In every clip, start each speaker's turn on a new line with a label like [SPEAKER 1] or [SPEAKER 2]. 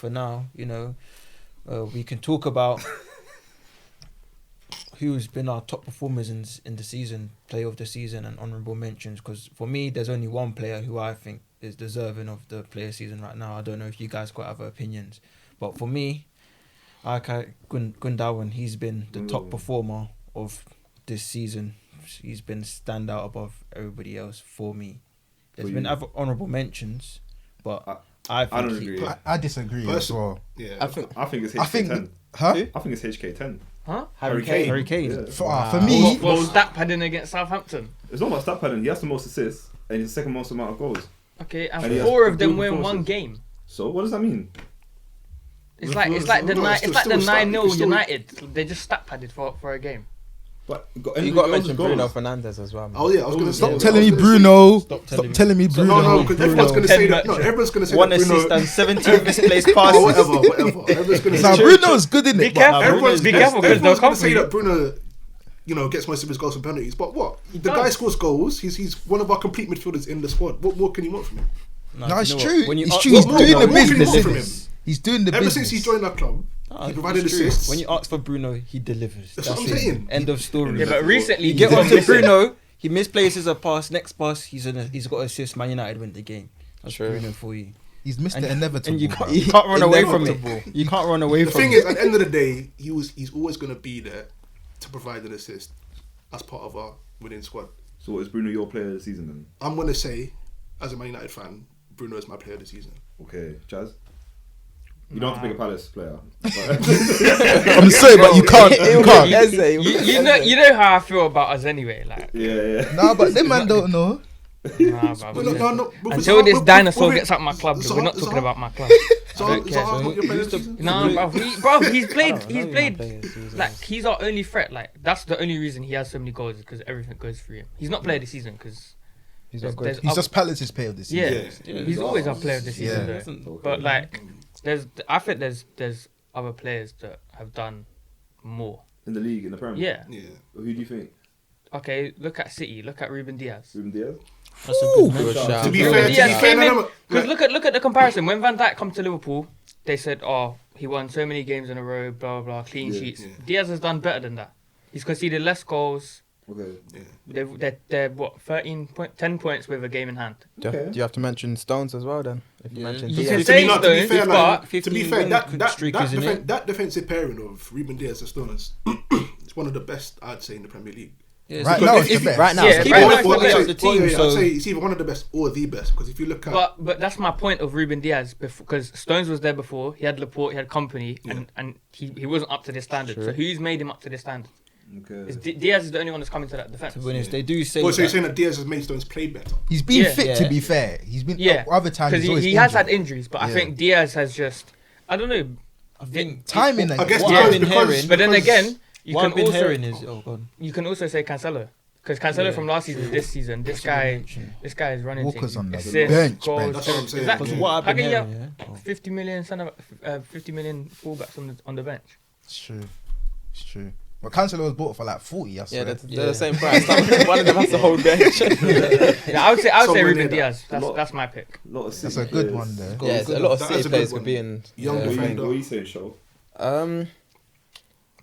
[SPEAKER 1] for now, we can talk about who's been our top performers in the season, player of the season, and honourable mentions. Because for me, there's only one player who I think is deserving of the player season right now. I don't know if you guys got other opinions, but for me, Gundogan, he's been the top performer of this season. He's been standout above everybody else for me. There's been other honourable mentions, but I
[SPEAKER 2] don't agree.
[SPEAKER 3] I disagree as well.
[SPEAKER 2] Yeah, I think it's HK10.
[SPEAKER 3] Huh?
[SPEAKER 2] I think it's HK10.
[SPEAKER 4] Huh?
[SPEAKER 1] Harry Kane.
[SPEAKER 3] Yeah. For me,
[SPEAKER 4] what stat padding against Southampton?
[SPEAKER 2] It's not about stat padding. He has the most assists and he's the second most amount of goals.
[SPEAKER 4] Okay, and 4 of them were in one game.
[SPEAKER 2] So what does that mean?
[SPEAKER 4] It's like the 9-0 United. They just stat padded for a game.
[SPEAKER 2] But
[SPEAKER 5] you got to mention Bruno Fernandes as well. Man.
[SPEAKER 6] Oh yeah, I was going to
[SPEAKER 3] stop telling me Bruno. Stop telling me Bruno.
[SPEAKER 6] No, because everyone's going to say that. No, everyone's going to say
[SPEAKER 1] one
[SPEAKER 6] that Bruno.
[SPEAKER 1] assist and 17 misplaced passes.
[SPEAKER 6] Whatever. Everyone's going to say.
[SPEAKER 3] Now Bruno's good in it.
[SPEAKER 4] Be careful because they'll
[SPEAKER 6] Everyone's
[SPEAKER 4] come
[SPEAKER 6] going to say that Bruno, gets most of his goals from penalties. But what? The guy scores goals. He's one of our complete midfielders in the squad. What more can you want from him?
[SPEAKER 3] No, it's true. It's true. He's doing the business. He's doing the business.
[SPEAKER 6] Ever since he's joined our club, he provided assists.
[SPEAKER 1] When you ask for Bruno, he delivers.
[SPEAKER 6] That's what I'm saying.
[SPEAKER 1] End of story.
[SPEAKER 4] Yeah, but recently
[SPEAKER 1] you get onto Bruno, he misplaces a pass. Next pass, he's got assist. Man United win the game. That's Bruno for you.
[SPEAKER 3] He's Mr. Inevitable.
[SPEAKER 1] And you can't run away from it. You can't run away from it.
[SPEAKER 6] The thing is, at the end of the day, he's always going to be there to provide an assist as part of our winning squad.
[SPEAKER 2] So is Bruno your player of the season then?
[SPEAKER 6] I'm going to say, as a Man United fan, Bruno is my player of the season.
[SPEAKER 2] Okay, Jazz? You don't have to pick a Palace player.
[SPEAKER 3] I'm sorry, but you can't.
[SPEAKER 4] You know how I feel about us anyway. Like,
[SPEAKER 2] yeah.
[SPEAKER 3] Nah, but them man don't know.
[SPEAKER 4] Until this dinosaur gets out my club, we're not talking about my club. Bro, he's played. Like, he's our only threat. Like, that's the only reason he has so many goals, is because everything goes through him. He's not player of the season because
[SPEAKER 3] he's not good. He's just Palace's player of the season.
[SPEAKER 4] Yeah, he's always our player of the season. Though. But like, I think there's other players that have done more
[SPEAKER 2] in the league, in the Premier.
[SPEAKER 4] Yeah.
[SPEAKER 2] Who do you think?
[SPEAKER 4] Okay, look at City. Look at Ruben Diaz.
[SPEAKER 1] That's a good shout.
[SPEAKER 6] To be fair,
[SPEAKER 4] because look at the comparison. When Van Dijk come to Liverpool, they said, "Oh, he won so many games in a row, blah blah blah, clean sheets." Diaz has done better than that. He's conceded less goals.
[SPEAKER 2] Okay.
[SPEAKER 4] They're what 10 points with a game in hand.
[SPEAKER 5] Do you have to mention Stones as well then? If you mention
[SPEAKER 4] you
[SPEAKER 5] Diaz.
[SPEAKER 4] can say Stones, but
[SPEAKER 6] to be fair, that defensive pairing of Ruben Diaz and Stones is one of the best, I'd say, in the Premier League.
[SPEAKER 1] Yeah,
[SPEAKER 3] right now, it's the best.
[SPEAKER 5] Right now,
[SPEAKER 6] I'd say it's either one of the best or the best, because if you look at...
[SPEAKER 4] But that's my point of Ruben Diaz, because Stones was there before, he had Laporte, he had company, and he wasn't up to this standard. True. So who's made him up to this standard? Okay. Diaz is the only one that's coming to that defence.
[SPEAKER 1] To be honest, they do say...
[SPEAKER 6] so you're saying that Diaz has made Stones play better?
[SPEAKER 3] He's been fit, to be fair. He's been... Other times
[SPEAKER 4] because he has had injuries, but I think Diaz has just... I don't know.
[SPEAKER 1] I think...
[SPEAKER 3] Timing,
[SPEAKER 6] I guess
[SPEAKER 1] what I've been hearing...
[SPEAKER 4] But then again...
[SPEAKER 1] You can
[SPEAKER 4] also say Cancelo, because Cancelo from last season to this season, this guy is running
[SPEAKER 3] Walker's on the
[SPEAKER 4] bench. Goals,
[SPEAKER 6] that's what I'm saying.
[SPEAKER 4] Exactly.
[SPEAKER 1] What I've been hearing,
[SPEAKER 4] 50 million fullbacks on the bench.
[SPEAKER 3] It's true. But Cancelo was bought for like 40. I swear.
[SPEAKER 5] They're the same price. One of them has the whole bench.
[SPEAKER 4] I would say Ruben Diaz. That's my pick.
[SPEAKER 3] That's a good one there.
[SPEAKER 5] Yeah, a lot of City players could be in.
[SPEAKER 6] Young defender.
[SPEAKER 2] What are you saying, Show?
[SPEAKER 4] Why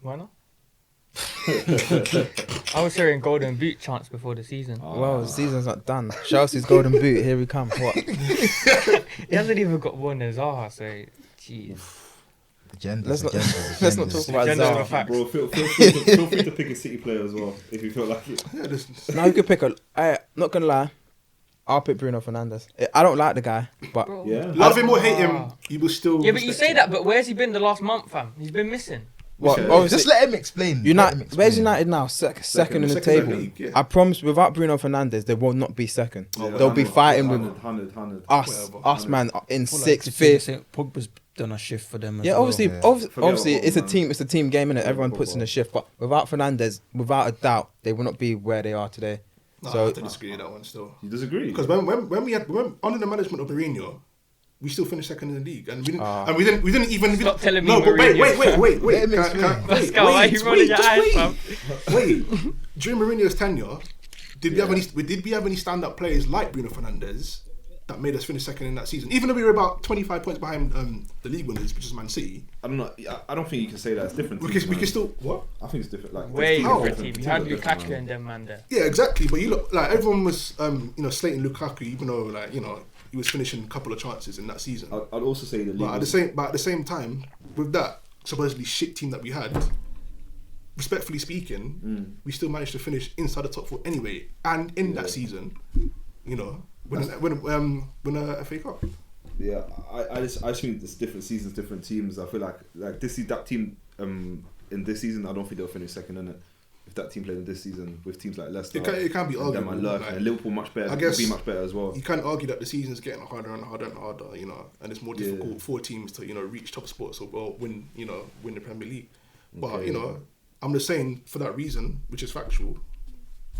[SPEAKER 4] not? I was hearing golden boot chance before the season.
[SPEAKER 5] Well, the season's not done. Chelsea's golden boot, here we come. What?
[SPEAKER 4] He hasn't even got one in Zaha, so jeez.
[SPEAKER 5] Let's not talk about Zaha.
[SPEAKER 2] Bro, feel free to pick a City player as well if you feel like it.
[SPEAKER 5] Now you could pick not gonna lie, I'll pick Bruno Fernandes. I don't like the guy, but
[SPEAKER 6] love him or hate him, he will still.
[SPEAKER 4] Yeah, but you say that, but where's he been the last month, fam? He's been missing.
[SPEAKER 3] Just let him explain.
[SPEAKER 5] Where's United now? Second in the table.
[SPEAKER 6] League,
[SPEAKER 5] I promise, without Bruno Fernandes, they will not be second. They'll be fighting with
[SPEAKER 2] 100.
[SPEAKER 5] us, man, in sixth, fifth.
[SPEAKER 1] Pogba's done a shift for them.
[SPEAKER 5] Yeah, obviously, it's a team. It's a team game, innit? Everyone puts in a shift, but without Fernandes, without a doubt, they will not be where they are today.
[SPEAKER 6] No, I have to disagree with that one still.
[SPEAKER 2] You disagree?
[SPEAKER 6] Because when under the management of Mourinho, we still finished second in the league, and we didn't even.
[SPEAKER 4] Stop telling me.
[SPEAKER 6] No, but wait.
[SPEAKER 4] Pascal, why are you rolling your eyes, fam?
[SPEAKER 6] Wait. During Mourinho's tenure, did we have any stand-up players like Bruno Fernandes that made us finish second in that season. Even though we were about 25 points behind the league winners, which is Man City.
[SPEAKER 2] I don't think you can say that. It's different.
[SPEAKER 6] We can still what?
[SPEAKER 2] I think it's different. Like
[SPEAKER 4] Way
[SPEAKER 6] How?
[SPEAKER 4] different team. You had Lukaku and them man there.
[SPEAKER 6] Yeah, exactly. But you look like everyone was slating Lukaku, even though he was finishing a couple of chances in that season.
[SPEAKER 2] I'd also say the league.
[SPEAKER 6] But at the same time, with that supposedly shit team that we had, respectfully speaking, we still managed to finish inside the top 4 anyway. And in that season, win a FA Cup.
[SPEAKER 2] Yeah, I just think it's different seasons, different teams. I feel like that team in this season, I don't think they'll finish second in it. If that team played in this season with teams like Leicester,
[SPEAKER 6] it can be arguable.
[SPEAKER 2] And Liverpool much better. I guess be much better as well.
[SPEAKER 6] You can argue that the season's getting harder and harder and harder, and it's more difficult for teams to reach top spots or win the Premier League. But I'm just saying for that reason, which is factual,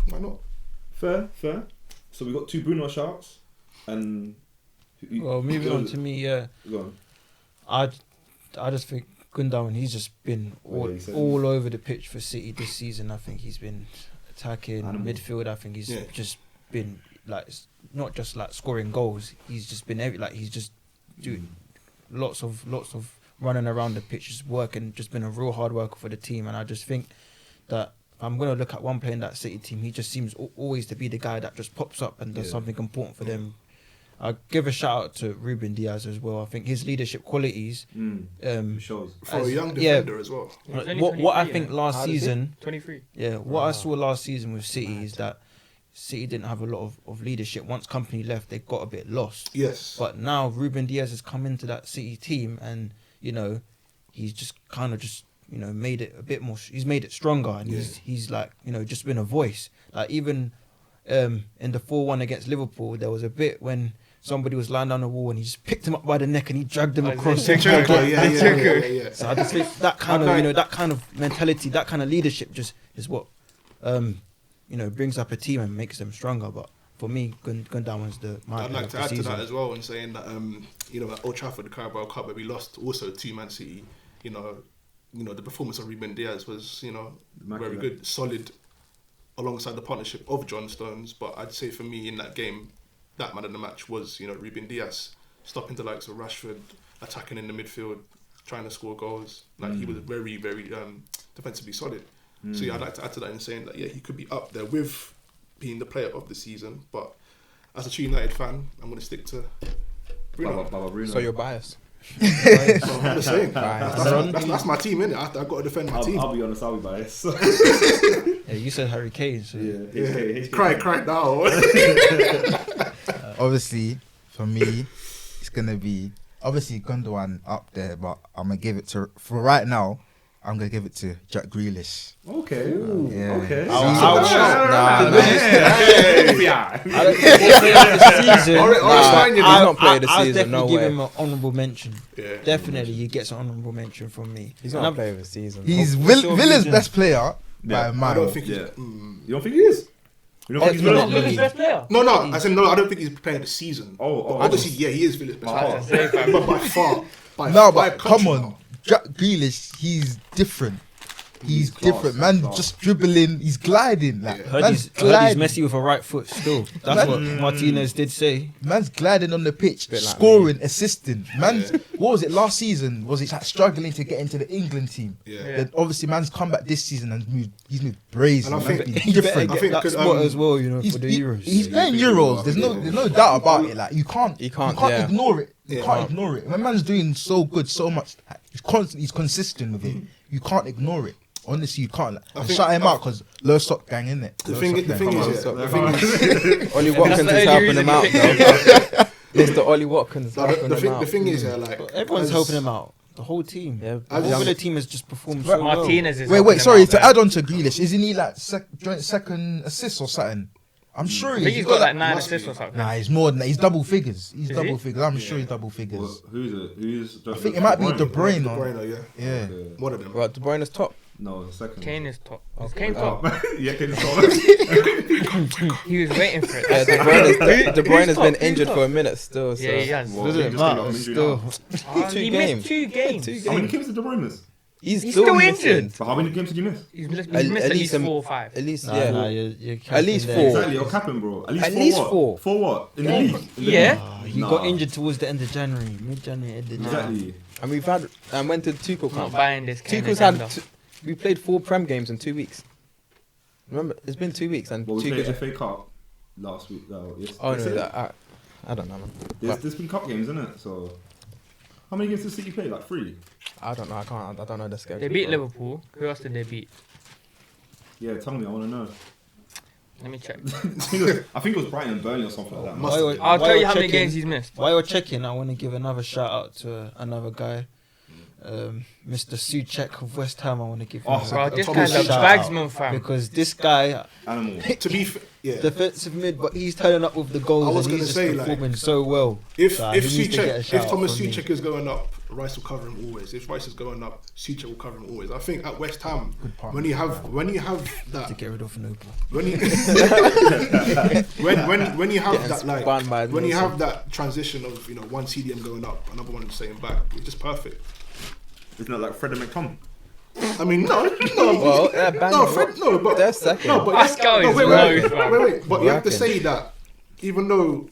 [SPEAKER 6] why not?
[SPEAKER 2] Fair. So we got 2 Bruno shouts, and
[SPEAKER 1] moving on to me,
[SPEAKER 2] Go on.
[SPEAKER 1] I just think Gundogan, he's just been all over the pitch for City this season. I think he's been attacking midfield. I think he's just been not just scoring goals. He's just been he's just doing lots of running around the pitch, just working, just been a real hard worker for the team. And I just think that I'm going to look at one player in that City team. He just seems always to be the guy that just pops up and does something important for them. I'll give a shout out to Ruben Diaz as well. I think his leadership qualities
[SPEAKER 2] shows
[SPEAKER 6] for a young defender as well.
[SPEAKER 1] What I think last season,
[SPEAKER 4] 23.
[SPEAKER 1] Yeah, what I saw last season with City is that City didn't have a lot of leadership. Once Company left, they got a bit lost.
[SPEAKER 6] Yes.
[SPEAKER 1] But now Ruben Diaz has come into that City team, and he's just made it a bit more. He's made it stronger, and he's just been a voice. Like even in the 4-1 against Liverpool, there was a bit when somebody was lying down the wall and he just picked him up by the neck and he dragged him across.
[SPEAKER 6] Yeah.
[SPEAKER 1] So I just think that kind of that kind of mentality, that kind of leadership, just is what brings up a team and makes them stronger. But for me, Gundogan's
[SPEAKER 6] I'd like to add to that as well, and saying that at Old Trafford, the Carabao Cup, where we lost also to Man City, the performance of Ruben Diaz was very good, solid, alongside the partnership of John Stones. But I'd say for me in that game, that man of the match was Ruben Diaz, stopping the likes of Rashford, attacking in the midfield, trying to score goals. He was very, very defensively solid. So I'd like to add to that in saying that he could be up there with being the player of the season. But as a true United fan, I'm going to stick to Bruno.
[SPEAKER 2] Bruno.
[SPEAKER 5] So you're biased.
[SPEAKER 6] I'm just saying. That's my team, innit? I've got to defend my team.
[SPEAKER 2] I'll be honest, I'll be biased.
[SPEAKER 1] Yeah, you said Harry Kane. So.
[SPEAKER 6] Cry now.
[SPEAKER 3] Obviously, for me, it's gonna be Gundogan up there, but I'm gonna give it to, for right now, I'm gonna give it to Jack Grealish.
[SPEAKER 2] Okay.
[SPEAKER 3] Yeah.
[SPEAKER 2] Okay.
[SPEAKER 5] He's not played the
[SPEAKER 1] I'll
[SPEAKER 5] season.
[SPEAKER 1] definitely
[SPEAKER 5] No
[SPEAKER 1] give
[SPEAKER 5] way.
[SPEAKER 1] him an honourable mention.
[SPEAKER 6] Yeah.
[SPEAKER 1] Definitely, he gets an honourable mention from me.
[SPEAKER 5] He's not playing the season.
[SPEAKER 3] He's
[SPEAKER 1] What's your
[SPEAKER 3] Villa's
[SPEAKER 1] vision?
[SPEAKER 3] best player by a
[SPEAKER 6] I
[SPEAKER 3] mile.
[SPEAKER 6] don't think he's...
[SPEAKER 2] You don't think he is? You don't think he's
[SPEAKER 1] Definitely.
[SPEAKER 2] good?
[SPEAKER 4] Villa's best player.
[SPEAKER 6] No. I said no. I don't think he's playing the season.
[SPEAKER 2] Oh.
[SPEAKER 6] Obviously, he is Villa's best
[SPEAKER 4] I
[SPEAKER 6] player,
[SPEAKER 4] say, fam.
[SPEAKER 6] but by far.
[SPEAKER 3] No,
[SPEAKER 6] by a
[SPEAKER 3] but come
[SPEAKER 6] country
[SPEAKER 3] on,
[SPEAKER 6] now.
[SPEAKER 3] Jack Grealish, he's different. He's
[SPEAKER 2] class,
[SPEAKER 3] different, man.
[SPEAKER 2] class.
[SPEAKER 3] Just dribbling, he's gliding. Like
[SPEAKER 1] Heard
[SPEAKER 3] man's
[SPEAKER 1] he's
[SPEAKER 3] gliding.
[SPEAKER 1] messy with a right foot still. That's what Martinez did say.
[SPEAKER 3] Man's gliding on the pitch,
[SPEAKER 5] Bit like
[SPEAKER 3] scoring, assisting. Man's what was it last season? Was it struggling to get into the England team?
[SPEAKER 6] Yeah.
[SPEAKER 3] Then obviously, man's come back this season and he's moved brazen.
[SPEAKER 6] And I
[SPEAKER 3] Man's
[SPEAKER 6] think-
[SPEAKER 3] been
[SPEAKER 1] He better
[SPEAKER 3] different.
[SPEAKER 6] I
[SPEAKER 1] get
[SPEAKER 6] think
[SPEAKER 1] that
[SPEAKER 6] because,
[SPEAKER 1] spot as well, for the
[SPEAKER 3] He-
[SPEAKER 1] Euros.
[SPEAKER 3] He's playing Euros. There's no doubt about it. Like you can't ignore it. You can't ignore it. When man's doing so good, so much, he's consistent with it. You can't ignore it. Honestly, you can't. And shut him out because low stock gang, innit?
[SPEAKER 6] The thing is,
[SPEAKER 5] Ollie Watkins
[SPEAKER 4] the
[SPEAKER 5] is
[SPEAKER 4] only
[SPEAKER 5] helping
[SPEAKER 4] reason
[SPEAKER 5] him
[SPEAKER 4] he
[SPEAKER 5] out,
[SPEAKER 4] picked
[SPEAKER 5] though. Mr. Ollie Watkins helping him out.
[SPEAKER 6] the thing is, like
[SPEAKER 1] Everyone's
[SPEAKER 6] as-
[SPEAKER 1] helping him out. The whole team.
[SPEAKER 5] Yeah,
[SPEAKER 1] The whole Villa team has just performed so well.
[SPEAKER 4] Martinez is.
[SPEAKER 3] Wait. Sorry, to add on to Grealish, isn't he like joint second assist or something? I'm sure
[SPEAKER 4] I think he's got like 9 assists or something.
[SPEAKER 3] Nah, he's more than that. He's double figures. He's
[SPEAKER 4] Is
[SPEAKER 3] double
[SPEAKER 4] he?
[SPEAKER 3] figures. I'm sure he's double figures.
[SPEAKER 2] Well, who's it? Who's?
[SPEAKER 3] I think it might be De Bruyne.
[SPEAKER 6] De
[SPEAKER 3] or-
[SPEAKER 6] Bruyne,
[SPEAKER 3] Yeah.
[SPEAKER 6] one of them.
[SPEAKER 5] Well, De Bruyne's top.
[SPEAKER 2] No, the second.
[SPEAKER 4] Kane is top. Is Kane top?
[SPEAKER 2] Yeah, Kane is top.
[SPEAKER 4] He was waiting for it.
[SPEAKER 5] Yeah, De Bruyne has been injured for a minute still. So.
[SPEAKER 4] Yeah, he has.
[SPEAKER 2] Well,
[SPEAKER 1] Doesn't
[SPEAKER 2] he just came off
[SPEAKER 1] matter,
[SPEAKER 2] injury
[SPEAKER 1] still.
[SPEAKER 2] now.
[SPEAKER 5] Two
[SPEAKER 4] He
[SPEAKER 5] games.
[SPEAKER 4] missed 2 games.
[SPEAKER 2] How many games did De Bruyne miss?
[SPEAKER 4] He's still injured.
[SPEAKER 2] But how many games did you miss?
[SPEAKER 4] He's missed at least 4 or 5.
[SPEAKER 5] At least,
[SPEAKER 1] Nah,
[SPEAKER 5] yeah.
[SPEAKER 1] nah, you're
[SPEAKER 5] At least
[SPEAKER 1] capping
[SPEAKER 5] 4.
[SPEAKER 1] there.
[SPEAKER 2] Exactly, you're capping, bro. At
[SPEAKER 5] At least four.
[SPEAKER 2] For what? In the league? In the
[SPEAKER 4] Yeah.
[SPEAKER 2] league?
[SPEAKER 1] He
[SPEAKER 2] Nah.
[SPEAKER 1] got injured towards the end of January, mid-January, end of January.
[SPEAKER 2] Exactly.
[SPEAKER 5] And we've had went to Tuchel
[SPEAKER 4] I'm not
[SPEAKER 5] camp.
[SPEAKER 4] buying this.
[SPEAKER 5] Tuchel's had we played 4 Prem games in 2 weeks. Remember, it's been 2 weeks and
[SPEAKER 2] Well, we played
[SPEAKER 5] Tuchel.
[SPEAKER 2] FA Cup last week. Yes.
[SPEAKER 5] Oh no,
[SPEAKER 2] yesterday.
[SPEAKER 5] I don't know, man.
[SPEAKER 2] There's been cup games, isn't it? So, how many games did City play? Like 3?
[SPEAKER 5] I don't know. I don't know the schedule.
[SPEAKER 4] They beat Liverpool. Who else did they beat?
[SPEAKER 2] Yeah, tell me. I want to know.
[SPEAKER 4] Let me check.
[SPEAKER 2] I think it was Brighton and Burnley or something like that.
[SPEAKER 4] I'll tell you how many games he's missed.
[SPEAKER 1] While you're checking, I want to give another shout out to another guy, Mr. Souček of West Ham. I want to give him
[SPEAKER 4] Bro, this
[SPEAKER 2] Thomas
[SPEAKER 4] guy's a
[SPEAKER 1] shout
[SPEAKER 4] bagsman,
[SPEAKER 1] out,
[SPEAKER 4] fam.
[SPEAKER 1] because this guy,
[SPEAKER 2] Animal.
[SPEAKER 6] To be yeah.
[SPEAKER 1] defensive mid, but he's turning up with the goals
[SPEAKER 6] I was
[SPEAKER 1] and
[SPEAKER 6] gonna
[SPEAKER 1] he's
[SPEAKER 6] say,
[SPEAKER 1] just
[SPEAKER 6] like,
[SPEAKER 1] performing so well.
[SPEAKER 6] If
[SPEAKER 1] So
[SPEAKER 6] if
[SPEAKER 1] he needs to get a
[SPEAKER 6] Souček,
[SPEAKER 1] shout
[SPEAKER 6] if
[SPEAKER 1] out
[SPEAKER 6] Thomas
[SPEAKER 1] from me.
[SPEAKER 6] Souček is going up, Rice will cover him always. If Rice is going up, Souček will cover him always. I think at West Ham, when you have
[SPEAKER 1] to
[SPEAKER 6] that,
[SPEAKER 1] get rid of Noble.
[SPEAKER 6] when you when you have
[SPEAKER 5] Getting
[SPEAKER 6] that like
[SPEAKER 5] spun by
[SPEAKER 6] when you
[SPEAKER 5] Wilson.
[SPEAKER 6] have that transition of one CDM going up, another one staying back, it's just perfect.
[SPEAKER 2] Isn't that like Fred and McTom?
[SPEAKER 6] I mean, no,
[SPEAKER 5] Well, yeah,
[SPEAKER 6] no, Fred, no, but
[SPEAKER 5] They're second.
[SPEAKER 6] no, but
[SPEAKER 4] That's going
[SPEAKER 6] no,
[SPEAKER 4] low, fam.
[SPEAKER 6] wait. But you have to
[SPEAKER 5] Working.
[SPEAKER 6] say that even though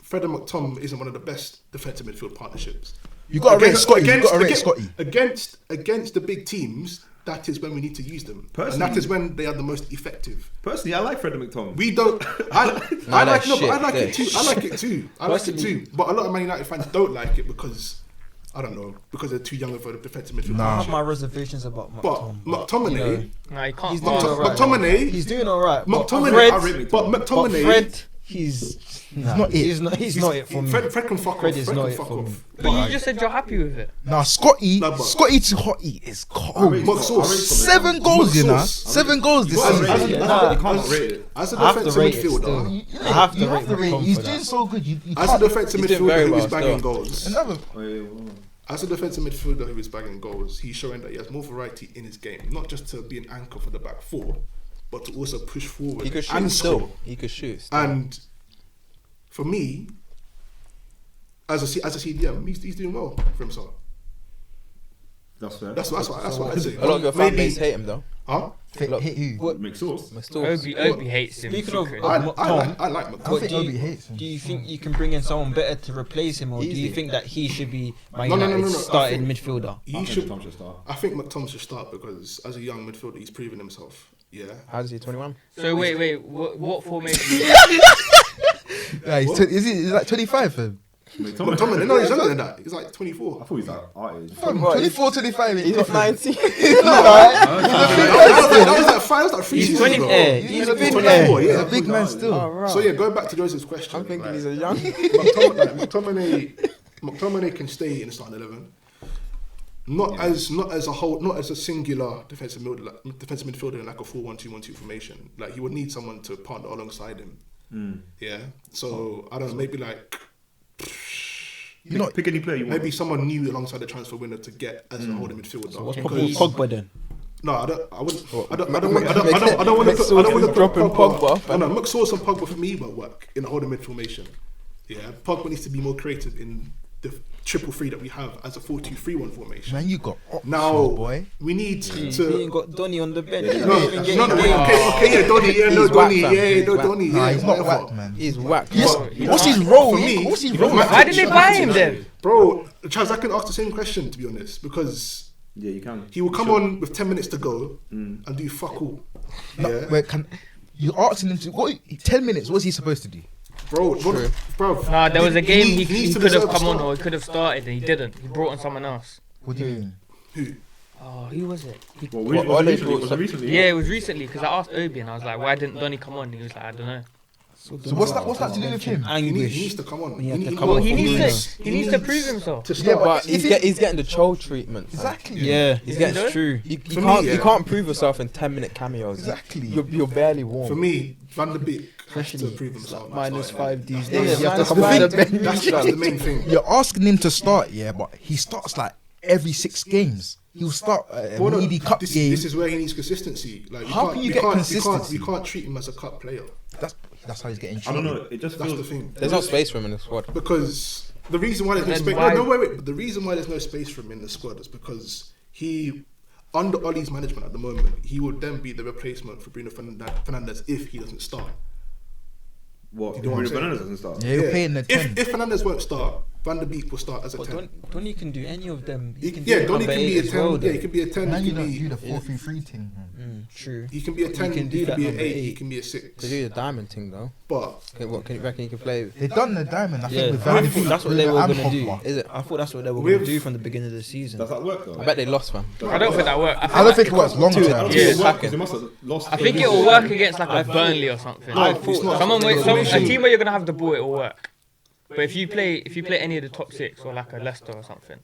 [SPEAKER 6] Fred and McTom isn't one of the best defensive midfield partnerships,
[SPEAKER 3] You got to rate Scotty. You got to rate Scotty.
[SPEAKER 6] against the big teams. That is when we need to use them, and that is when they are the most effective.
[SPEAKER 2] Personally, I like Fred and McTom.
[SPEAKER 6] We don't. I like it too. I like it too. But a lot of Man United fans don't like it because I don't know, because they're too young of a defensive midfield.
[SPEAKER 3] Nah.
[SPEAKER 1] I have
[SPEAKER 6] partnership.
[SPEAKER 1] my reservations about
[SPEAKER 6] But
[SPEAKER 1] McTominay.
[SPEAKER 4] Nah, you can't.
[SPEAKER 1] He's doing
[SPEAKER 4] pass.
[SPEAKER 1] alright.
[SPEAKER 6] McTominay,
[SPEAKER 1] He's doing alright.
[SPEAKER 6] McTominay,
[SPEAKER 2] I rate
[SPEAKER 6] but
[SPEAKER 2] McTominay.
[SPEAKER 6] McTominay,
[SPEAKER 1] Fred, he's not it. He's not it for me.
[SPEAKER 6] Fred can fuck
[SPEAKER 1] Fred
[SPEAKER 6] off.
[SPEAKER 1] is
[SPEAKER 6] Fred
[SPEAKER 1] not
[SPEAKER 6] can
[SPEAKER 1] it
[SPEAKER 6] fuck
[SPEAKER 1] for me.
[SPEAKER 6] off.
[SPEAKER 4] But you just said you're happy with it.
[SPEAKER 3] Nah, Scotty
[SPEAKER 6] Nah, but-
[SPEAKER 3] to Hottie is cold.
[SPEAKER 2] rate
[SPEAKER 6] McSauce.
[SPEAKER 3] 7 goals, you know.
[SPEAKER 6] McSauce.
[SPEAKER 3] 7 goals this
[SPEAKER 6] As-
[SPEAKER 3] season.
[SPEAKER 6] as-
[SPEAKER 2] You
[SPEAKER 6] as-
[SPEAKER 2] can't rate it.
[SPEAKER 6] As a
[SPEAKER 1] I have to
[SPEAKER 6] defensive
[SPEAKER 1] rate it
[SPEAKER 6] midfielder,
[SPEAKER 1] still. I have to
[SPEAKER 3] You
[SPEAKER 1] rate
[SPEAKER 3] have to rate.
[SPEAKER 1] McTominay
[SPEAKER 3] He's
[SPEAKER 1] for
[SPEAKER 3] doing
[SPEAKER 1] that.
[SPEAKER 3] so good. You
[SPEAKER 6] as a
[SPEAKER 3] can't.
[SPEAKER 6] defensive
[SPEAKER 5] He's doing
[SPEAKER 6] midfielder
[SPEAKER 5] very
[SPEAKER 6] who
[SPEAKER 5] well
[SPEAKER 6] is bagging
[SPEAKER 5] still.
[SPEAKER 6] goals,
[SPEAKER 3] Another.
[SPEAKER 6] as a defensive midfielder who is bagging goals, he's showing that he has more variety in his game, not just to be an anchor for the back four, but to also push forward
[SPEAKER 5] He could shoot
[SPEAKER 6] and
[SPEAKER 5] still.
[SPEAKER 6] score.
[SPEAKER 5] He could shoot. Still.
[SPEAKER 6] And for me, as a CDM, he's doing well for himself.
[SPEAKER 2] That's fair.
[SPEAKER 6] That's what I'd say.
[SPEAKER 5] A lot of your fan
[SPEAKER 6] Maybe-
[SPEAKER 5] base hate him though.
[SPEAKER 6] Huh?
[SPEAKER 3] Hit who?
[SPEAKER 2] McSauce.
[SPEAKER 4] Obi hates him.
[SPEAKER 1] Speaking of-
[SPEAKER 4] secretly.
[SPEAKER 6] I
[SPEAKER 1] Tom,
[SPEAKER 6] like
[SPEAKER 3] I
[SPEAKER 6] McTominay.
[SPEAKER 3] think
[SPEAKER 1] do you-
[SPEAKER 3] Obi hates him.
[SPEAKER 1] Do you think you can bring in someone better to replace him, or do
[SPEAKER 5] Easy.
[SPEAKER 1] you think that he should be Man
[SPEAKER 6] No, no, no,
[SPEAKER 1] United's
[SPEAKER 6] no, no. I
[SPEAKER 1] starting
[SPEAKER 6] think-
[SPEAKER 1] midfielder?
[SPEAKER 6] He should.
[SPEAKER 2] Tom should start.
[SPEAKER 6] I think McTominay should start because as a young midfielder, he's proven himself. Yeah.
[SPEAKER 5] How does he 21?
[SPEAKER 4] So wait, what formation?
[SPEAKER 3] Yeah, he's like 25 for him.
[SPEAKER 6] McTominay, no, he's younger than that. He's like 24.
[SPEAKER 2] I thought he was like our age.
[SPEAKER 3] 24, 25.
[SPEAKER 5] He's 19.
[SPEAKER 6] That was like 5, that was like 3
[SPEAKER 4] He's
[SPEAKER 6] seasons
[SPEAKER 4] 20.
[SPEAKER 6] ago.
[SPEAKER 3] He's a big
[SPEAKER 6] 24,
[SPEAKER 3] man.
[SPEAKER 6] yeah.
[SPEAKER 3] He's a big man still.
[SPEAKER 6] So yeah, going back to Joseph's question,
[SPEAKER 5] I'm thinking
[SPEAKER 6] like,
[SPEAKER 5] he's a young.
[SPEAKER 6] McTominay can stay in the starting 11. Not as a whole, not as a singular defensive midfielder in like a 4-1-2-1-2 formation. Like he would need someone to partner alongside him. Yeah. So I don't know, maybe like
[SPEAKER 2] Pick any player you want.
[SPEAKER 6] maybe someone new alongside the transfer window to get as a holding midfielder.
[SPEAKER 1] What's
[SPEAKER 6] Because-
[SPEAKER 1] Pogba then?
[SPEAKER 6] No, I don't want to put
[SPEAKER 5] dropping Pogba.
[SPEAKER 6] Oh no, McSauce and Pogba for me won't work in a holding mid formation. Yeah, Pogba needs to be more creative in the 3-3 that we have as a 4-2-3-1 formation.
[SPEAKER 3] Man, you got options,
[SPEAKER 6] Now
[SPEAKER 3] boy.
[SPEAKER 6] we need
[SPEAKER 1] He ain't
[SPEAKER 6] to.
[SPEAKER 1] got Donny on the bench.
[SPEAKER 6] No,
[SPEAKER 1] He's not even getting
[SPEAKER 6] no,
[SPEAKER 1] games.
[SPEAKER 6] yeah, Donny, yeah, no,
[SPEAKER 5] He's
[SPEAKER 6] Donny,
[SPEAKER 5] whack, fam.
[SPEAKER 6] yeah,
[SPEAKER 5] He's
[SPEAKER 6] no,
[SPEAKER 5] whack.
[SPEAKER 6] Donny,
[SPEAKER 3] Nah,
[SPEAKER 6] yeah,
[SPEAKER 3] he's not
[SPEAKER 6] whatever.
[SPEAKER 3] whack, man.
[SPEAKER 5] He's whack.
[SPEAKER 3] What's his role?
[SPEAKER 6] For me,
[SPEAKER 3] What's his role?
[SPEAKER 4] Why did they buy him then?
[SPEAKER 6] Bro, Chaz, I can ask the same question to be honest, because
[SPEAKER 2] Yeah, you can.
[SPEAKER 6] he will come on with 10 minutes to go and do fuck all. Yeah,
[SPEAKER 3] Wait, you asking him to what? 10 minutes. What's he supposed to do?
[SPEAKER 6] bro.
[SPEAKER 4] Nah, there was a game he
[SPEAKER 6] needs to
[SPEAKER 4] could have
[SPEAKER 6] deserve a
[SPEAKER 4] come on
[SPEAKER 6] start.
[SPEAKER 4] or he could have started and he didn't. He brought on someone else.
[SPEAKER 3] What do you mean?
[SPEAKER 6] Who?
[SPEAKER 4] Oh, who was it?
[SPEAKER 2] Well,
[SPEAKER 5] What they
[SPEAKER 2] recently?
[SPEAKER 5] brought-
[SPEAKER 2] Was it recently?
[SPEAKER 4] Yeah, it was recently because I asked Obi and I was like, why didn't Donny come on? And he was like, I don't know.
[SPEAKER 3] So what's that to do with him?
[SPEAKER 6] He needs
[SPEAKER 1] Anguish.
[SPEAKER 6] to come on.
[SPEAKER 1] He had to
[SPEAKER 6] He-
[SPEAKER 1] come
[SPEAKER 4] Well,
[SPEAKER 1] on
[SPEAKER 4] he
[SPEAKER 1] for
[SPEAKER 4] needs
[SPEAKER 1] Bruno.
[SPEAKER 4] to. He needs to prove himself.
[SPEAKER 6] to
[SPEAKER 3] Yeah,
[SPEAKER 6] start.
[SPEAKER 3] but
[SPEAKER 5] But he's getting the troll treatment.
[SPEAKER 3] Exactly.
[SPEAKER 1] Yeah,
[SPEAKER 4] Is he
[SPEAKER 1] that's
[SPEAKER 4] doing?
[SPEAKER 1] true.
[SPEAKER 5] You
[SPEAKER 6] For
[SPEAKER 5] can't
[SPEAKER 6] me,
[SPEAKER 5] you
[SPEAKER 6] yeah.
[SPEAKER 5] can't prove yourself in 10-minute cameos.
[SPEAKER 3] Exactly.
[SPEAKER 5] You're barely warm.
[SPEAKER 6] For me, Van der Beek has to
[SPEAKER 1] Especially
[SPEAKER 6] prove himself.
[SPEAKER 1] -5 these
[SPEAKER 5] Yeah,
[SPEAKER 1] days. You have to
[SPEAKER 5] minus
[SPEAKER 1] come
[SPEAKER 5] five.
[SPEAKER 1] off the bench.
[SPEAKER 6] That's the main thing.
[SPEAKER 3] You're asking him to start, yeah, but he starts like every 6 games. He'll start a
[SPEAKER 6] Well, no,
[SPEAKER 3] needy cup
[SPEAKER 6] this
[SPEAKER 3] game.
[SPEAKER 6] is where he needs consistency. Like,
[SPEAKER 3] How can you get consistency?
[SPEAKER 6] You can't treat him as a cup player
[SPEAKER 3] That's how he's getting
[SPEAKER 2] I don't
[SPEAKER 3] treated.
[SPEAKER 2] know. It just
[SPEAKER 6] that's the
[SPEAKER 2] feels.
[SPEAKER 6] thing.
[SPEAKER 5] There's no space for him in the squad.
[SPEAKER 6] Because the reason why there's no
[SPEAKER 4] Then
[SPEAKER 6] space.
[SPEAKER 4] why-
[SPEAKER 6] No, wait. But the reason why there's no space for him in the squad is because under Ollie's management at the moment, he would then be the replacement for Bruno Fernandes if he doesn't start.
[SPEAKER 2] What?
[SPEAKER 6] You know what I'm
[SPEAKER 2] Bruno
[SPEAKER 6] saying?
[SPEAKER 2] Fernandes doesn't start.
[SPEAKER 3] Yeah, you're paying the 10.
[SPEAKER 6] If Fernandes won't start, Van der Beek will start as a
[SPEAKER 1] But
[SPEAKER 6] 10.
[SPEAKER 1] Donny can do any of them. He can
[SPEAKER 6] Yeah,
[SPEAKER 1] do
[SPEAKER 6] Donny
[SPEAKER 1] number
[SPEAKER 6] can be
[SPEAKER 1] 8
[SPEAKER 6] a
[SPEAKER 1] as
[SPEAKER 6] 10.
[SPEAKER 1] well,
[SPEAKER 6] Yeah,
[SPEAKER 1] though.
[SPEAKER 6] he can be a 10.
[SPEAKER 3] Now
[SPEAKER 6] He
[SPEAKER 3] you
[SPEAKER 6] can
[SPEAKER 3] don't do
[SPEAKER 6] be.
[SPEAKER 3] the 4-3-3 thing.
[SPEAKER 1] True.
[SPEAKER 6] He can be a 10.
[SPEAKER 1] can do
[SPEAKER 6] He can
[SPEAKER 1] that
[SPEAKER 6] be an
[SPEAKER 1] number
[SPEAKER 6] 8.
[SPEAKER 1] 8.
[SPEAKER 6] He can be a 6.
[SPEAKER 5] To do the diamond thing though.
[SPEAKER 6] But
[SPEAKER 5] What can you reckon you can play?
[SPEAKER 3] They've done the diamond, I think,
[SPEAKER 1] Yeah,
[SPEAKER 3] with
[SPEAKER 1] I
[SPEAKER 3] Van
[SPEAKER 1] thought
[SPEAKER 3] Dijk,
[SPEAKER 1] that's what they
[SPEAKER 3] Bruno
[SPEAKER 1] were
[SPEAKER 3] and
[SPEAKER 1] gonna do.
[SPEAKER 3] Pogba.
[SPEAKER 5] Is it?
[SPEAKER 1] I thought that's what they were
[SPEAKER 6] With-
[SPEAKER 1] going to do from the beginning of the season.
[SPEAKER 2] Does that work though?
[SPEAKER 5] I bet they lost, man.
[SPEAKER 4] I don't think that works.
[SPEAKER 3] I don't think it works long
[SPEAKER 2] I don't
[SPEAKER 3] term.
[SPEAKER 2] think
[SPEAKER 4] Yeah.
[SPEAKER 2] it worked 'cause they must have lost.
[SPEAKER 4] I think it will work against like a Burnley or something.
[SPEAKER 6] No, it's not.
[SPEAKER 4] A team where you're gonna have the ball, it will work. But if you play any of the top 6 or like a Leicester or something,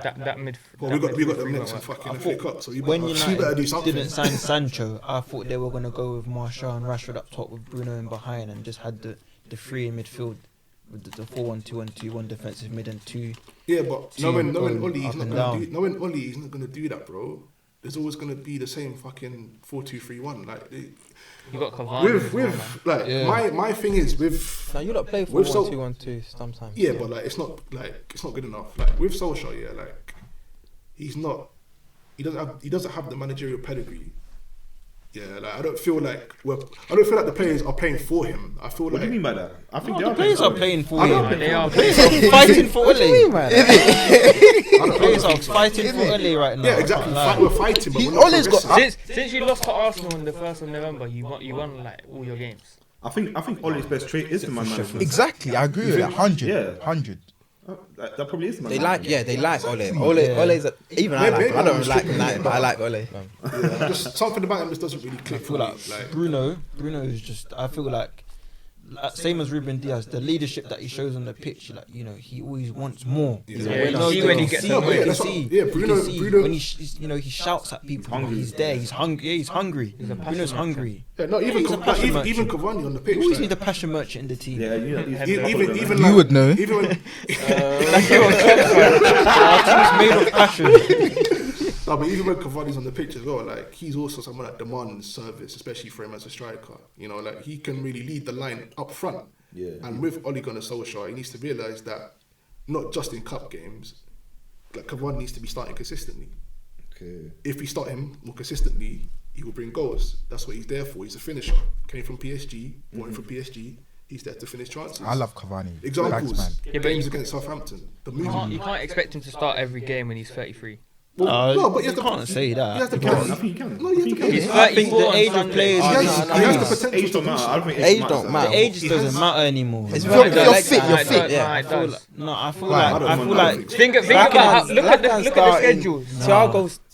[SPEAKER 4] that mid.
[SPEAKER 6] well,
[SPEAKER 4] that
[SPEAKER 6] we got
[SPEAKER 4] midfield
[SPEAKER 6] them
[SPEAKER 4] three
[SPEAKER 6] next in
[SPEAKER 4] won't work.
[SPEAKER 6] fucking FA Cup, so you
[SPEAKER 1] When
[SPEAKER 6] better do
[SPEAKER 1] United
[SPEAKER 6] something.
[SPEAKER 1] didn't sign Sancho, I thought they were going to go with Martial and Rashford up top with Bruno in behind and just had the three in midfield with the 4-1-2-1-2, one defensive mid and two.
[SPEAKER 6] Yeah, but
[SPEAKER 1] Team
[SPEAKER 6] knowing
[SPEAKER 1] going
[SPEAKER 6] Ollie, he's
[SPEAKER 1] up
[SPEAKER 6] not
[SPEAKER 1] and
[SPEAKER 6] gonna
[SPEAKER 1] down.
[SPEAKER 6] do. Knowing Ollie, he's not gonna do that, bro. There's always gonna be the same fucking 4-2-3-1. Like
[SPEAKER 4] You got Cavani. as well, man.
[SPEAKER 6] with like
[SPEAKER 1] Yeah.
[SPEAKER 6] my thing is with
[SPEAKER 5] Now you lot play for
[SPEAKER 6] With Sol-
[SPEAKER 5] 1-2-1-2 sometimes.
[SPEAKER 6] yeah, but like it's not good enough. Like with Solskjaer, yeah, like he doesn't have the managerial pedigree. Yeah, like I don't feel like the players are playing for him. I feel
[SPEAKER 2] What
[SPEAKER 6] like
[SPEAKER 2] do you mean by that? I think
[SPEAKER 1] No,
[SPEAKER 2] they
[SPEAKER 1] the
[SPEAKER 2] are
[SPEAKER 1] players are
[SPEAKER 2] playing.
[SPEAKER 1] playing for
[SPEAKER 6] I know,
[SPEAKER 1] him.
[SPEAKER 4] They are
[SPEAKER 1] Players are fighting for Ole.
[SPEAKER 5] man?
[SPEAKER 1] Players are fighting for Ole right now.
[SPEAKER 6] yeah, exactly. We're fighting, but
[SPEAKER 3] He-
[SPEAKER 6] we're not
[SPEAKER 3] Ole's got-
[SPEAKER 6] progressing.
[SPEAKER 4] Since you lost to Arsenal on the 1st of November, you won like all your games.
[SPEAKER 2] I think Ollie's best trait is the man management.
[SPEAKER 3] Exactly, I agree with that. 100.
[SPEAKER 2] Yeah.
[SPEAKER 3] 100.
[SPEAKER 2] That probably is the man
[SPEAKER 5] They
[SPEAKER 2] management.
[SPEAKER 5] like Ole. Ole's even I like him. I don't like United, but I like Ole.
[SPEAKER 6] Yeah, just something about him just doesn't really click
[SPEAKER 1] I
[SPEAKER 6] for
[SPEAKER 1] feel
[SPEAKER 6] me.
[SPEAKER 1] like Bruno is just. I feel like same as Ruben Diaz, the leadership that he shows on the pitch, like he always wants more.
[SPEAKER 6] Yeah,
[SPEAKER 1] He's
[SPEAKER 6] yeah,
[SPEAKER 1] a
[SPEAKER 6] you
[SPEAKER 1] winner.
[SPEAKER 4] see when he gets
[SPEAKER 1] You
[SPEAKER 4] the
[SPEAKER 1] can
[SPEAKER 6] win.
[SPEAKER 1] see,
[SPEAKER 6] Yeah,
[SPEAKER 1] you can
[SPEAKER 6] Bruno-
[SPEAKER 1] see
[SPEAKER 6] Bruno-
[SPEAKER 1] when he shouts at people.
[SPEAKER 2] Hungry.
[SPEAKER 1] He's there. He's hungry. Yeah, he's hungry. Bruno's hungry.
[SPEAKER 6] Yeah, no, even
[SPEAKER 1] He's a passion
[SPEAKER 6] even
[SPEAKER 1] merchant.
[SPEAKER 6] Cavani on the
[SPEAKER 1] You
[SPEAKER 6] pitch.
[SPEAKER 1] always
[SPEAKER 6] like,
[SPEAKER 1] need a passion merchant in the team.
[SPEAKER 2] Yeah, you know, he's
[SPEAKER 6] even
[SPEAKER 3] You
[SPEAKER 6] like,
[SPEAKER 3] would know.
[SPEAKER 6] Even when,
[SPEAKER 1] Our team's made of passion.
[SPEAKER 6] no, but even when Cavani's on the pitch as well, like he's also someone that demands service, especially for him as a striker. You know, like he can really lead the line up front.
[SPEAKER 2] Yeah.
[SPEAKER 6] And with Ole Gunnar Solskjaer, he needs to realise that not just in cup games, like Cavani needs to be starting consistently.
[SPEAKER 2] Okay.
[SPEAKER 6] If we start him more consistently, he will bring goals. That's what he's there for. He's a finisher. Came from PSG, bought him from PSG. He's there to finish chances.
[SPEAKER 3] I love Cavani.
[SPEAKER 6] Examples.
[SPEAKER 3] Facts, man.
[SPEAKER 4] Yeah, but
[SPEAKER 6] Games
[SPEAKER 4] you-
[SPEAKER 6] against Southampton. The
[SPEAKER 4] You
[SPEAKER 6] movement.
[SPEAKER 4] can't expect him to start every game when he's 33.
[SPEAKER 6] No, but
[SPEAKER 1] you can't say that.
[SPEAKER 6] He has the
[SPEAKER 2] I
[SPEAKER 6] potential.
[SPEAKER 2] think you can.
[SPEAKER 6] No, he has the
[SPEAKER 4] He's
[SPEAKER 6] potential.
[SPEAKER 1] I think
[SPEAKER 4] 34
[SPEAKER 1] the
[SPEAKER 4] on
[SPEAKER 1] age of
[SPEAKER 4] Sunday.
[SPEAKER 1] players.
[SPEAKER 6] He has
[SPEAKER 5] no,
[SPEAKER 6] the potential
[SPEAKER 2] Age
[SPEAKER 6] to
[SPEAKER 2] don't
[SPEAKER 6] do
[SPEAKER 2] matter.
[SPEAKER 6] so.
[SPEAKER 2] I don't think
[SPEAKER 5] Age
[SPEAKER 2] matters
[SPEAKER 5] don't
[SPEAKER 2] that
[SPEAKER 5] matter.
[SPEAKER 1] The age doesn't matter anymore.
[SPEAKER 3] It's
[SPEAKER 1] I
[SPEAKER 3] very-
[SPEAKER 1] feel
[SPEAKER 3] you're
[SPEAKER 1] like-
[SPEAKER 3] fit, you're
[SPEAKER 4] It
[SPEAKER 3] fit,
[SPEAKER 4] does,
[SPEAKER 5] yeah.
[SPEAKER 4] nah, it does.
[SPEAKER 1] I feel
[SPEAKER 3] Right.
[SPEAKER 1] like.
[SPEAKER 2] I
[SPEAKER 1] I
[SPEAKER 2] don't
[SPEAKER 1] feel
[SPEAKER 2] want
[SPEAKER 1] like.
[SPEAKER 4] Think about look at the schedules.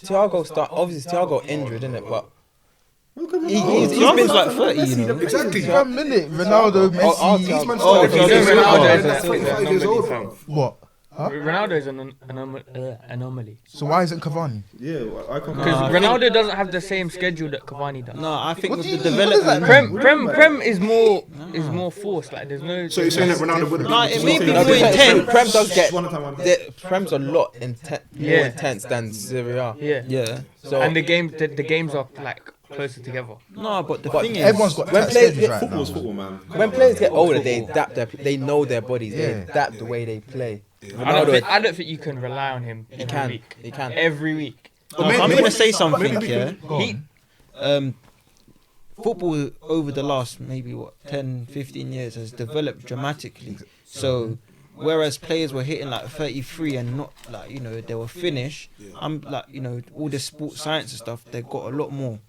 [SPEAKER 5] Thiago start. Obviously, Thiago injured, isn't it? But
[SPEAKER 1] He's been like 30, you know.
[SPEAKER 6] Exactly.
[SPEAKER 3] 1 minute, Ronaldo, Messi.
[SPEAKER 6] These men
[SPEAKER 1] Oh,
[SPEAKER 6] started
[SPEAKER 1] Thiago
[SPEAKER 6] games
[SPEAKER 1] Silva.
[SPEAKER 6] when they're
[SPEAKER 4] That's
[SPEAKER 6] 25 years old.
[SPEAKER 4] fam.
[SPEAKER 3] What?
[SPEAKER 4] Ronaldo is an anomaly.
[SPEAKER 3] So why isn't Cavani?
[SPEAKER 2] Yeah, I can't.
[SPEAKER 4] Because Ronaldo doesn't have the same schedule that Cavani does.
[SPEAKER 1] No, I think
[SPEAKER 3] What
[SPEAKER 1] with
[SPEAKER 3] do
[SPEAKER 1] the
[SPEAKER 3] you mean? What does that
[SPEAKER 1] development.
[SPEAKER 3] mean?
[SPEAKER 4] Prem is more forced. Like there's no.
[SPEAKER 6] So you're saying that Ronaldo would have
[SPEAKER 1] No,
[SPEAKER 6] been...
[SPEAKER 1] it may be
[SPEAKER 2] No,
[SPEAKER 1] more intense.
[SPEAKER 5] Prem does get.
[SPEAKER 2] One time.
[SPEAKER 5] Prem's a lot more
[SPEAKER 4] Yeah.
[SPEAKER 5] intense than Serie A.
[SPEAKER 4] Yeah.
[SPEAKER 1] Yeah.
[SPEAKER 5] So
[SPEAKER 4] And the games are like closer together.
[SPEAKER 1] No, but the thing is,
[SPEAKER 3] Everyone's got
[SPEAKER 5] When
[SPEAKER 3] tight
[SPEAKER 5] players
[SPEAKER 3] schedules
[SPEAKER 5] get
[SPEAKER 3] right now.
[SPEAKER 2] Football's football, man.
[SPEAKER 5] when players get older, they adapt. They know their bodies. They
[SPEAKER 3] Yeah.
[SPEAKER 5] adapt the way they play.
[SPEAKER 4] I don't think you can rely on him every
[SPEAKER 5] can.
[SPEAKER 4] week.
[SPEAKER 5] He can.
[SPEAKER 4] Every week.
[SPEAKER 1] no, I'm going to say something, yeah.
[SPEAKER 3] Go on.
[SPEAKER 1] Football over the last maybe 10, 15 years has developed dramatically. So whereas players were hitting like 33 and not like, you know, they were finished, I'm like, you know, all this sports science and stuff, they've got a lot more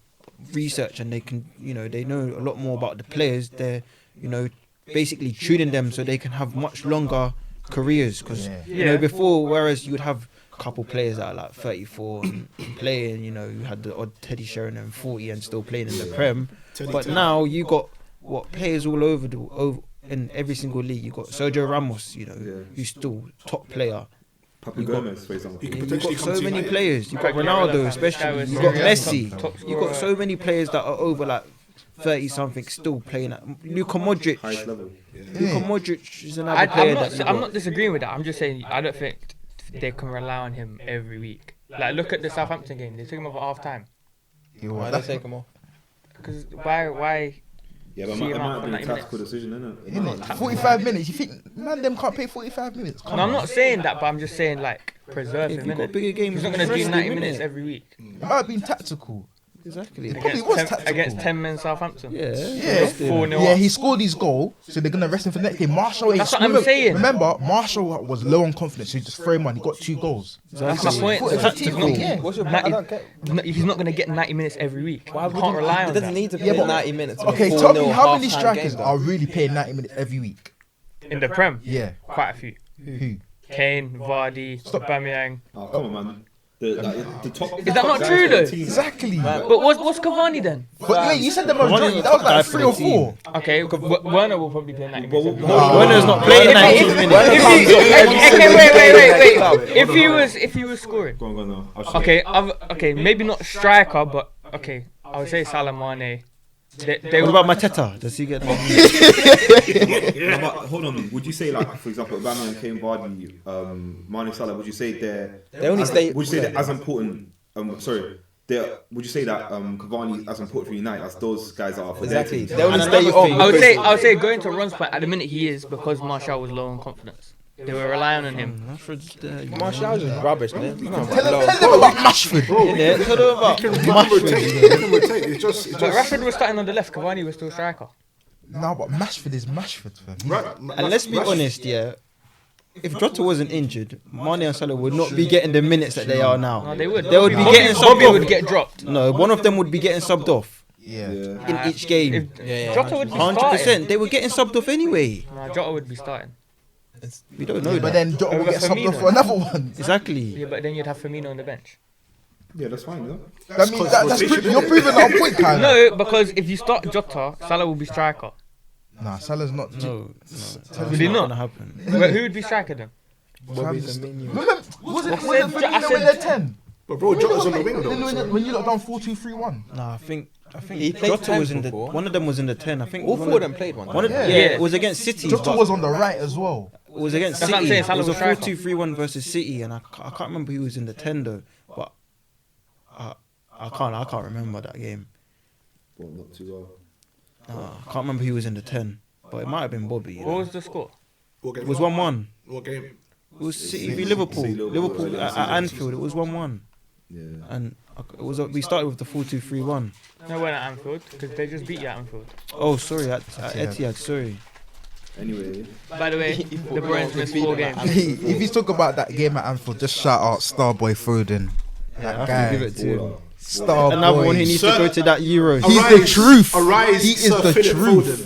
[SPEAKER 1] research and they can, you know, they know a lot more about the players. They're, you know, basically tuning them so they can have much longer careers. Because,
[SPEAKER 3] Yeah.
[SPEAKER 1] you know, before, whereas you would have a couple players that are like 34 and playing, you know, you had the odd Teddy Sheringham 40 and still playing in the Prem. But now you got players all over in every single league. You got Sergio Ramos, you know, who's still top player.
[SPEAKER 2] Papu Gomez, for example.
[SPEAKER 6] He could
[SPEAKER 1] You've
[SPEAKER 6] potentially
[SPEAKER 1] got
[SPEAKER 6] come
[SPEAKER 1] so
[SPEAKER 6] to
[SPEAKER 1] many
[SPEAKER 6] United.
[SPEAKER 1] players. You've got Ronaldo, especially. You've got Messi. You've got so many players that are over like 30 something still playing at Luka Modric.
[SPEAKER 2] Highest level.
[SPEAKER 1] Luka Modric is another player
[SPEAKER 4] I'm not disagreeing with that. I'm just saying I don't think they can rely on him every week. Like look at the Southampton game. They took him off at half time.
[SPEAKER 5] Why they take him off?
[SPEAKER 4] Because why
[SPEAKER 2] Yeah, but
[SPEAKER 4] see
[SPEAKER 2] it
[SPEAKER 4] him out
[SPEAKER 2] might
[SPEAKER 4] for
[SPEAKER 2] be a
[SPEAKER 4] 90
[SPEAKER 2] tactical
[SPEAKER 4] minutes.
[SPEAKER 2] decision, innit?
[SPEAKER 3] Innit? 45 minutes. You think man them can't play 45 minutes? Come
[SPEAKER 4] And I'm
[SPEAKER 3] on.
[SPEAKER 4] not saying that, but I'm just saying like preserve
[SPEAKER 1] If
[SPEAKER 4] him.
[SPEAKER 1] you've got
[SPEAKER 4] Innit?
[SPEAKER 1] bigger games,
[SPEAKER 4] He's not gonna do
[SPEAKER 1] rest him,
[SPEAKER 4] 90 minutes
[SPEAKER 1] innit?
[SPEAKER 4] every week
[SPEAKER 3] It might have been tactical.
[SPEAKER 1] Exactly.
[SPEAKER 3] It probably was tactical.
[SPEAKER 4] against 10 men Southampton.
[SPEAKER 1] Yeah.
[SPEAKER 3] Yeah,
[SPEAKER 4] 4-0
[SPEAKER 3] yeah,
[SPEAKER 4] up.
[SPEAKER 3] he scored his goal, so they're gonna rest him for the next game. Marshall,
[SPEAKER 4] That's what I'm saying.
[SPEAKER 3] Remember, Marshall was low on confidence, so he just threw him on. He got 2 goals.
[SPEAKER 4] That's my point.
[SPEAKER 3] It's tactical.
[SPEAKER 5] Yeah. What's your? I don't get.
[SPEAKER 4] He's not gonna get 90 minutes every week.
[SPEAKER 5] Why
[SPEAKER 4] You
[SPEAKER 5] would
[SPEAKER 4] can't
[SPEAKER 5] you-
[SPEAKER 4] rely
[SPEAKER 5] He
[SPEAKER 4] on
[SPEAKER 5] doesn't
[SPEAKER 4] that.
[SPEAKER 5] need to play
[SPEAKER 3] Yeah, but-
[SPEAKER 5] 90 minutes.
[SPEAKER 3] Okay, tell me how many strikers are really playing 90 minutes every week?
[SPEAKER 4] In the Prem,
[SPEAKER 3] Yeah.
[SPEAKER 4] quite a few.
[SPEAKER 3] Who?
[SPEAKER 4] Kane, Vardy, Aubameyang.
[SPEAKER 2] Oh, come on, man. The top.
[SPEAKER 4] Is that not true though?
[SPEAKER 3] Exactly.
[SPEAKER 4] But what's Cavani then?
[SPEAKER 3] But wait, you said the majority. That was like 3 or 4.
[SPEAKER 4] Okay, Werner will probably play 90 minutes. every week.
[SPEAKER 1] Werner's not playing 90 minutes.
[SPEAKER 4] Wait. If he was scoring,
[SPEAKER 2] Go on now.
[SPEAKER 4] okay, maybe not striker, but okay, I would say Salah Mane. They
[SPEAKER 1] What
[SPEAKER 4] will.
[SPEAKER 1] about Mateta? Does he get?
[SPEAKER 2] No, but hold on. Would you say, like, for example, Aubameyang, Kane, Vardy, Mane, Salah? Would you say
[SPEAKER 5] They only stay.
[SPEAKER 2] Would you say they're as important? Would you say that Cavani is as important for United as those guys are for
[SPEAKER 5] Exactly.
[SPEAKER 2] their
[SPEAKER 5] They
[SPEAKER 2] teams?
[SPEAKER 5] only
[SPEAKER 1] And
[SPEAKER 5] stay
[SPEAKER 1] another
[SPEAKER 5] on.
[SPEAKER 1] thing-
[SPEAKER 4] I would say going to Ron's point at the minute he is because Martial was low on confidence. They were relying on him.
[SPEAKER 5] Martial's is rubbish, man.
[SPEAKER 3] Tell them about Rashford.
[SPEAKER 6] It's just
[SPEAKER 4] But Rashford was starting on the left. Cavani was still striker.
[SPEAKER 3] No, but Mashford is Mashford, fam.
[SPEAKER 1] And let's be honest, yeah. If Jota wasn't injured, Mane and Salah would not be getting the minutes that they are now.
[SPEAKER 4] No, they would.
[SPEAKER 1] They would be
[SPEAKER 4] Bobby-
[SPEAKER 1] getting
[SPEAKER 4] Bobby
[SPEAKER 1] subbed
[SPEAKER 4] would
[SPEAKER 1] off.
[SPEAKER 4] get dropped.
[SPEAKER 1] No, one of them would be getting subbed off
[SPEAKER 3] Yeah.
[SPEAKER 1] in each game.
[SPEAKER 4] Jota would be
[SPEAKER 1] 100%.
[SPEAKER 4] starting.
[SPEAKER 1] They were getting subbed off anyway.
[SPEAKER 4] Nah, Jota would be starting.
[SPEAKER 1] We don't know
[SPEAKER 3] But
[SPEAKER 1] that.
[SPEAKER 3] then Jota will
[SPEAKER 4] Over
[SPEAKER 3] get subbed
[SPEAKER 4] Firmino.
[SPEAKER 3] off for another one.
[SPEAKER 1] Exactly.
[SPEAKER 4] Yeah, but then you'd have Firmino on the bench.
[SPEAKER 2] Yeah, that's fine. Yeah.
[SPEAKER 3] That means you're proving our point, kind of.
[SPEAKER 4] No, because if you start Jota, Salah will be striker.
[SPEAKER 3] Nah, Salah's not.
[SPEAKER 1] No,
[SPEAKER 4] Would he not?
[SPEAKER 1] gonna happen.
[SPEAKER 4] Who would be striker then?
[SPEAKER 3] Remember, was it
[SPEAKER 4] I
[SPEAKER 3] Firmino
[SPEAKER 4] said-
[SPEAKER 3] in the 10?
[SPEAKER 6] But bro, Jota's on the wing
[SPEAKER 3] Then
[SPEAKER 6] though.
[SPEAKER 3] when you lot down 4-2-3-1.
[SPEAKER 1] Nah, I think
[SPEAKER 5] He played
[SPEAKER 1] Jota
[SPEAKER 5] 10
[SPEAKER 1] was in the.
[SPEAKER 5] before.
[SPEAKER 1] One of them was in the 10. I think
[SPEAKER 5] All
[SPEAKER 1] one
[SPEAKER 5] 4 of them played one.
[SPEAKER 1] One of,
[SPEAKER 3] Yeah.
[SPEAKER 1] yeah, it was against City.
[SPEAKER 3] Jota
[SPEAKER 1] but
[SPEAKER 3] was on the right as well.
[SPEAKER 1] it was against
[SPEAKER 4] That's what I'm
[SPEAKER 1] City.
[SPEAKER 4] saying,
[SPEAKER 1] It
[SPEAKER 4] Salah
[SPEAKER 1] was a
[SPEAKER 4] was striker.
[SPEAKER 1] 4-2-3-1 versus City, and I can't remember who was in the 10 though. But I can't remember that game.
[SPEAKER 2] Well, not too well.
[SPEAKER 1] I can't remember who was in the 10, but it might have been Bobby. You
[SPEAKER 4] What
[SPEAKER 1] know?
[SPEAKER 4] was the score?
[SPEAKER 6] What game?
[SPEAKER 1] It was 1-1.
[SPEAKER 6] What game?
[SPEAKER 1] It was City v Liverpool. Liverpool at Anfield. It was 1-1,
[SPEAKER 2] Yeah.
[SPEAKER 1] and it was we started with the 4-2-3-1.
[SPEAKER 4] No, we're at Anfield because they just beat you at Anfield.
[SPEAKER 1] Oh, sorry, at Etihad. Sorry.
[SPEAKER 2] Anyway,
[SPEAKER 4] By the way, the Bruins missed 4 games.
[SPEAKER 3] If you talk about that game at Anfield, just shout out Starboy Foden.
[SPEAKER 1] I
[SPEAKER 3] That
[SPEAKER 1] have
[SPEAKER 3] guy.
[SPEAKER 1] to give it to him.
[SPEAKER 3] Starboy.
[SPEAKER 1] Another one who needs to go to that Euros.
[SPEAKER 3] He's the truth.
[SPEAKER 6] Arise,
[SPEAKER 3] He is
[SPEAKER 6] Sir
[SPEAKER 3] the
[SPEAKER 6] Philip
[SPEAKER 3] truth.
[SPEAKER 6] Foden.